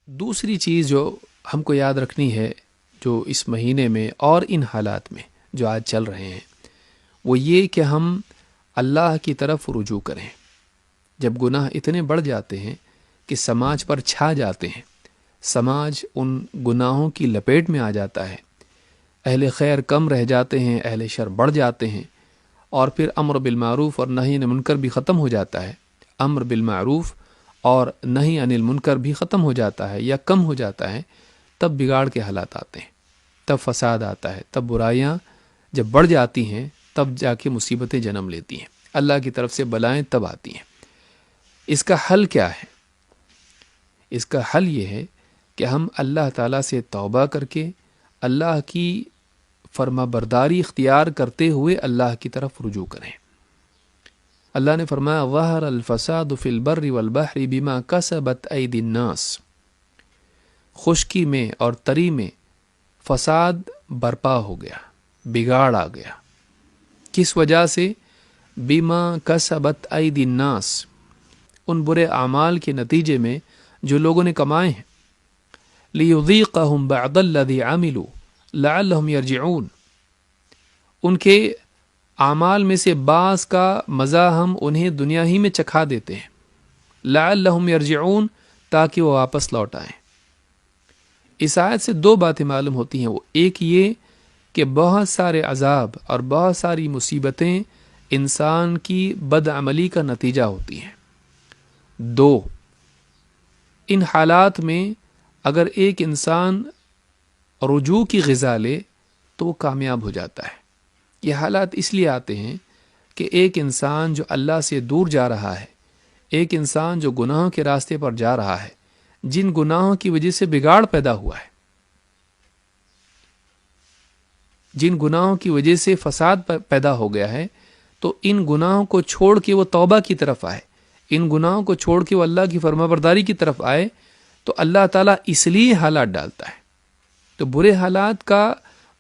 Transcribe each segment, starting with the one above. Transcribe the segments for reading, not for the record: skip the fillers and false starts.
دوسری چیز جو ہم کو یاد رکھنی ہے جو اس مہینے میں اور ان حالات میں جو آج چل رہے ہیں، وہ یہ کہ ہم اللہ کی طرف رجوع کریں۔ جب گناہ اتنے بڑھ جاتے ہیں کہ سماج پر چھا جاتے ہیں، سماج ان گناہوں کی لپیٹ میں آ جاتا ہے، اہل خیر کم رہ جاتے ہیں، اہل شر بڑھ جاتے ہیں، اور پھر امر بالمعروف اور نہی عن المنکر بھی ختم ہو جاتا ہے، امر بالمعروف اور نہی عن المنکر بھی ختم ہو جاتا ہے یا کم ہو جاتا ہے، تب بگاڑ کے حالات آتے ہیں، تب فساد آتا ہے، تب برائیاں جب بڑھ جاتی ہیں تب جا کے مصیبتیں جنم لیتی ہیں، اللہ کی طرف سے بلائیں تب آتی ہیں۔ اس کا حل کیا ہے؟ اس کا حل یہ ہے کہ ہم اللہ تعالیٰ سے توبہ کر کے اللہ کی فرما برداری اختیار کرتے ہوئے اللہ کی طرف رجوع کریں۔ اللہ نے فرمایا ظہر الفساد فی البر والبحر بما کسبت ایدی الناس، خشکی میں اور تری میں فساد برپا ہو گیا، بگاڑ آ گیا۔ کس وجہ سے؟ بما کسبت ایدی الناس، ان برے اعمال کے نتیجے میں جو لوگوں نے کمائے ہیں۔ لیذیقہم بعض الذی عملوا لعلہم یرجعون، ان کے اعمال میں سے بعض کا مزہ ہم انہیں دنیا ہی میں چکھا دیتے ہیں، لعلہم یرجعون، تاکہ وہ واپس لوٹ آئیں۔ اس آیت سے دو باتیں معلوم ہوتی ہیں، وہ ایک یہ کہ بہت سارے عذاب اور بہت ساری مصیبتیں انسان کی بدعملی کا نتیجہ ہوتی ہیں۔ دو، ان حالات میں اگر ایک انسان رجوع کی غذا لے تو وہ کامیاب ہو جاتا ہے۔ یہ حالات اس لیے آتے ہیں کہ ایک انسان جو اللہ سے دور جا رہا ہے، ایک انسان جو گناہوں کے راستے پر جا رہا ہے، جن گناہوں کی وجہ سے بگاڑ پیدا ہوا ہے، جن گناہوں کی وجہ سے فساد پیدا ہو گیا ہے، تو ان گناہوں کو چھوڑ کے وہ توبہ کی طرف آئے، ان گناہوں کو چھوڑ کے وہ اللہ کی فرمانبرداری کی طرف آئے، تو اللہ تعالیٰ اس لیے حالات ڈالتا ہے۔ تو برے حالات کا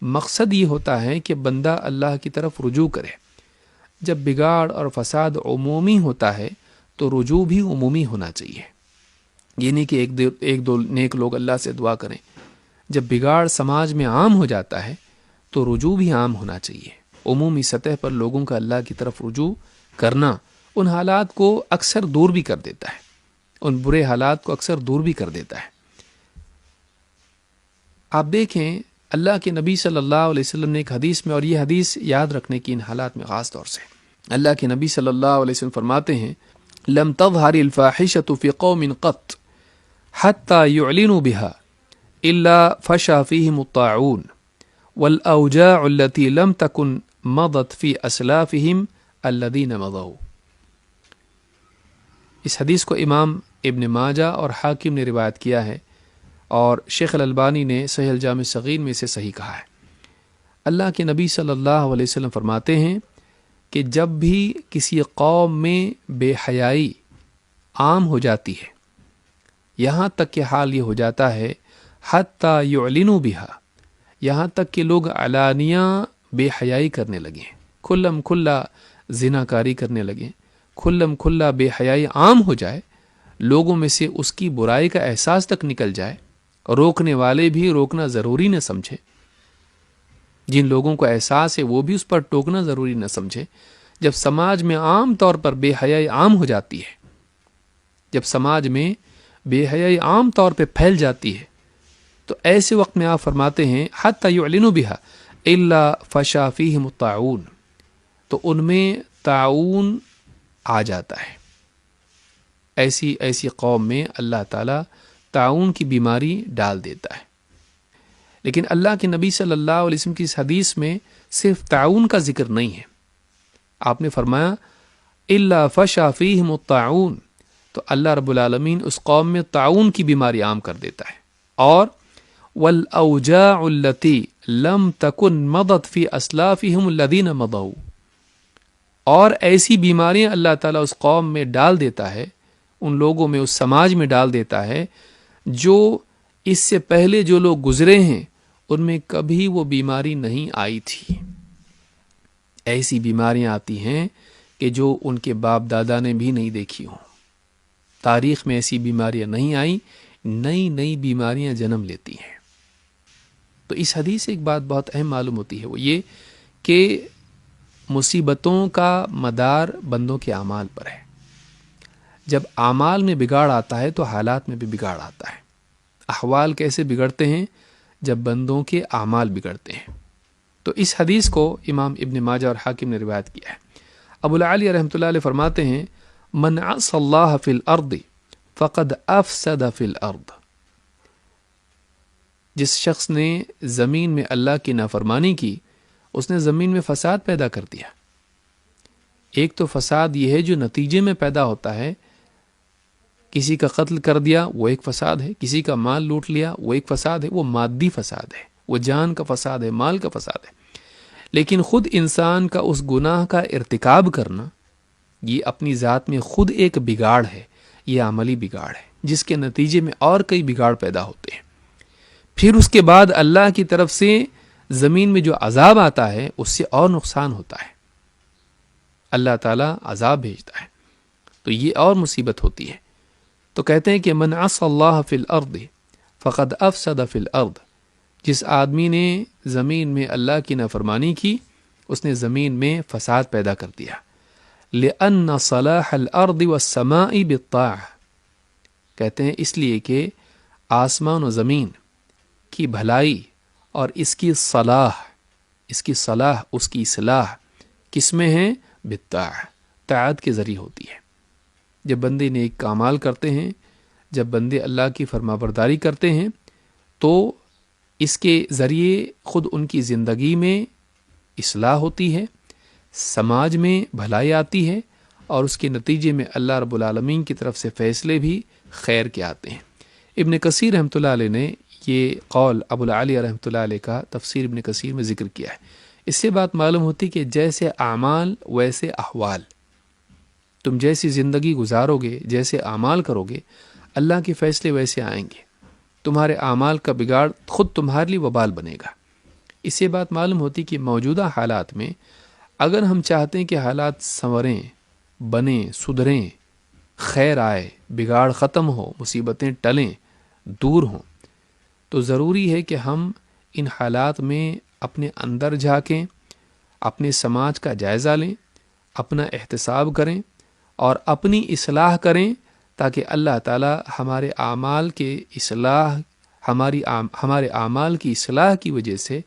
مقصد یہ ہوتا ہے کہ بندہ اللہ کی طرف رجوع کرے۔ جب بگاڑ اور فساد عمومی ہوتا ہے تو رجوع بھی عمومی ہونا چاہیے، یہ نہیں کہ ایک دو نیک لوگ اللہ سے دعا کریں۔ جب بگاڑ سماج میں عام ہو جاتا ہے تو رجوع بھی عام ہونا چاہیے۔ عمومی سطح پر لوگوں کا اللہ کی طرف رجوع کرنا ان حالات کو اکثر دور بھی کر دیتا ہے، ان برے حالات کو اکثر دور بھی کر دیتا ہے۔ آپ دیکھیں اللہ کے نبی صلی اللہ علیہ وسلم نے ایک حدیث میں، اور یہ حدیث یاد رکھنے کی ان حالات میں خاص طور سے، اللہ کے نبی صلی اللہ علیہ وسلم فرماتے ہیں لم تظہر الفاحشۃ فی قوم قط حتی یعلنوا بها الا فشا فیہم الطاعون والاوجاع التي لم تکن مضت فی اسلافہم الذین مضوا۔ اس حدیث کو امام ابن ماجہ اور حاکم نے روایت کیا ہے، اور شیخ الالبانی نے صحیح الجامع الصغیر میں اسے صحیح کہا ہے۔ اللہ کے نبی صلی اللہ علیہ وسلم فرماتے ہیں کہ جب بھی کسی قوم میں بے حیائی عام ہو جاتی ہے، یہاں تک کہ حال یہ ہو جاتا ہے حتی یعلنوا بها، یہاں تک کہ لوگ علانیہ بے حیائی کرنے لگیں، کھلم کھلا زناکاری کرنے لگیں، کھلم کھلا بے حیائی عام ہو جائے، لوگوں میں سے اس کی برائی کا احساس تک نکل جائے، روکنے والے بھی روکنا ضروری نہ سمجھے، جن لوگوں کو احساس ہے وہ بھی اس پر ٹوکنا ضروری نہ سمجھے۔ جب سماج میں عام طور پر بے حیائی عام ہو جاتی ہے، جب سماج میں بے حیائی عام طور پہ پھیل جاتی ہے، تو ایسے وقت میں آپ فرماتے ہیں حتی یعلنوا بها الا فشا فیہم الطاعون، تو ان میں طاعون آ جاتا ہے۔ ایسی قوم میں اللہ تعالیٰ طاعون کی بیماری ڈال دیتا ہے۔ لیکن اللہ کے نبی صلی اللہ علیہ وسلم کی اس حدیث میں صرف طاعون کا ذکر نہیں ہے، آپ نے فرمایا الا فشا فیہم الطاعون، تو اللہ رب العالمین اس قوم میں طاعون کی بیماری عام کر دیتا ہے، اور والاوجاع التي لم تکن مضت فی اسلافہم الذین مضوا، اور ایسی بیماریاں اللہ تعالیٰ اس قوم میں ڈال دیتا ہے، ان لوگوں میں، اس سماج میں ڈال دیتا ہے جو اس سے پہلے جو لوگ گزرے ہیں ان میں کبھی وہ بیماری نہیں آئی تھی۔ ایسی بیماریاں آتی ہیں کہ جو ان کے باپ دادا نے بھی نہیں دیکھی ہوں، تاریخ میں ایسی بیماریاں نہیں آئیں، نئی نئی بیماریاں جنم لیتی ہیں۔ تو اس حدیث سے ایک بات بہت اہم معلوم ہوتی ہے، وہ یہ کہ مصیبتوں کا مدار بندوں کے اعمال پر ہے۔ جب اعمال میں بگاڑ آتا ہے تو حالات میں بھی بگاڑ آتا ہے۔ احوال کیسے بگڑتے ہیں؟ جب بندوں کے اعمال بگڑتے ہیں۔ تو اس حدیث کو امام ابن ماجہ اور حاکم نے روایت کیا ہے۔ ابو العالیہ رحمۃ اللہ علیہ فرماتے ہیں من عصى اللہ فی الارض فقد افسد فی الارض، جس شخص نے زمین میں اللہ کی نافرمانی کی اس نے زمین میں فساد پیدا کر دیا۔ ایک تو فساد یہ ہے جو نتیجے میں پیدا ہوتا ہے، کسی کا قتل کر دیا وہ ایک فساد ہے، کسی کا مال لوٹ لیا وہ ایک فساد ہے، وہ مادی فساد ہے، وہ جان کا فساد ہے، مال کا فساد ہے۔ لیکن خود انسان کا اس گناہ کا ارتکاب کرنا یہ اپنی ذات میں خود ایک بگاڑ ہے، یہ عملی بگاڑ ہے جس کے نتیجے میں اور کئی بگاڑ پیدا ہوتے ہیں۔ پھر اس کے بعد اللہ کی طرف سے زمین میں جو عذاب آتا ہے اس سے اور نقصان ہوتا ہے، اللہ تعالیٰ عذاب بھیجتا ہے، تو یہ اور مصیبت ہوتی ہے۔ تو کہتے ہیں کہ من عصى اللہ فی الارض فقد افسد فی الارض، جس آدمی نے زمین میں اللہ کی نافرمانی کی اس نے زمین میں فساد پیدا کر دیا۔ لأن صلاح الارض والسماء بالطاعة، کہتے ہیں اس لیے کہ آسمان و زمین کی بھلائی اور اس کی صلاح، اس کی اصلاح کس میں ہے؟ بالطاعة، طاعت کے ذریعے ہوتی ہے۔ جب بندے نیک اعمال کرتے ہیں، جب بندے اللہ کی فرمانبرداری کرتے ہیں تو اس کے ذریعے خود ان کی زندگی میں اصلاح ہوتی ہے، سماج میں بھلائی آتی ہے، اور اس کے نتیجے میں اللہ رب العالمین کی طرف سے فیصلے بھی خیر کے آتے ہیں۔ ابن کثیر رحمۃ اللہ علیہ نے یہ قول ابو العالیہ رحمۃ اللہ علیہ کا تفسیر ابن کثیر میں ذکر کیا ہے۔ اس سے بات معلوم ہوتی کہ جیسے اعمال ویسے احوال، تم جیسی زندگی گزارو گے، جیسے اعمال کرو گے، اللہ کے فیصلے ویسے آئیں گے۔ تمہارے اعمال کا بگاڑ خود تمہارے لیے وبال بنے گا۔ اس سے بات معلوم ہوتی کہ موجودہ حالات میں اگر ہم چاہتے ہیں کہ حالات سنوریں، بنیں، سدھریں، خیر آئے، بگاڑ ختم ہو، مصیبتیں ٹلیں، دور ہوں، تو ضروری ہے کہ ہم ان حالات میں اپنے اندر جھانکیں، اپنے سماج کا جائزہ لیں، اپنا احتساب کریں اور اپنی اصلاح کریں، تاکہ اللہ تعالی ہمارے اعمال کے اصلاح، ہمارے اعمال کی اصلاح کی وجہ سے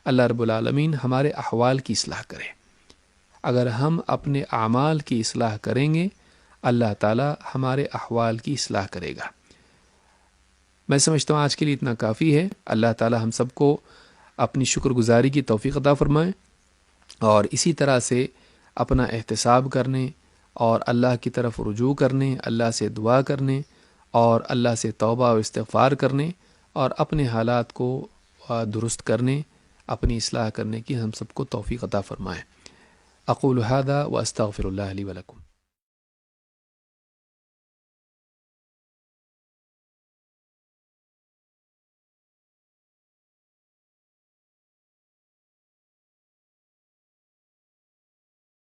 اللہ رب العالمین ہمارے احوال کی اصلاح کرے۔ اگر ہم اپنے اعمال کی اصلاح کریں گے اللہ تعالی ہمارے احوال کی اصلاح کرے گا۔ میں سمجھتا ہوں آج کے لیے اتنا کافی ہے۔ اللہ تعالی ہم سب کو اپنی شکر گزاری کی توفیق عطا فرمائے، اور اسی طرح سے اپنا احتساب کرنے اور اللہ کی طرف رجوع کرنے، اللہ سے دعا کرنے اور اللہ سے توبہ و استغفار کرنے اور اپنے حالات کو درست کرنے، اپنی اصلاح کرنے کی ہم سب کو توفیق عطا فرمائے۔ اقول ھذا واستغفر اللہ لی ولکم۔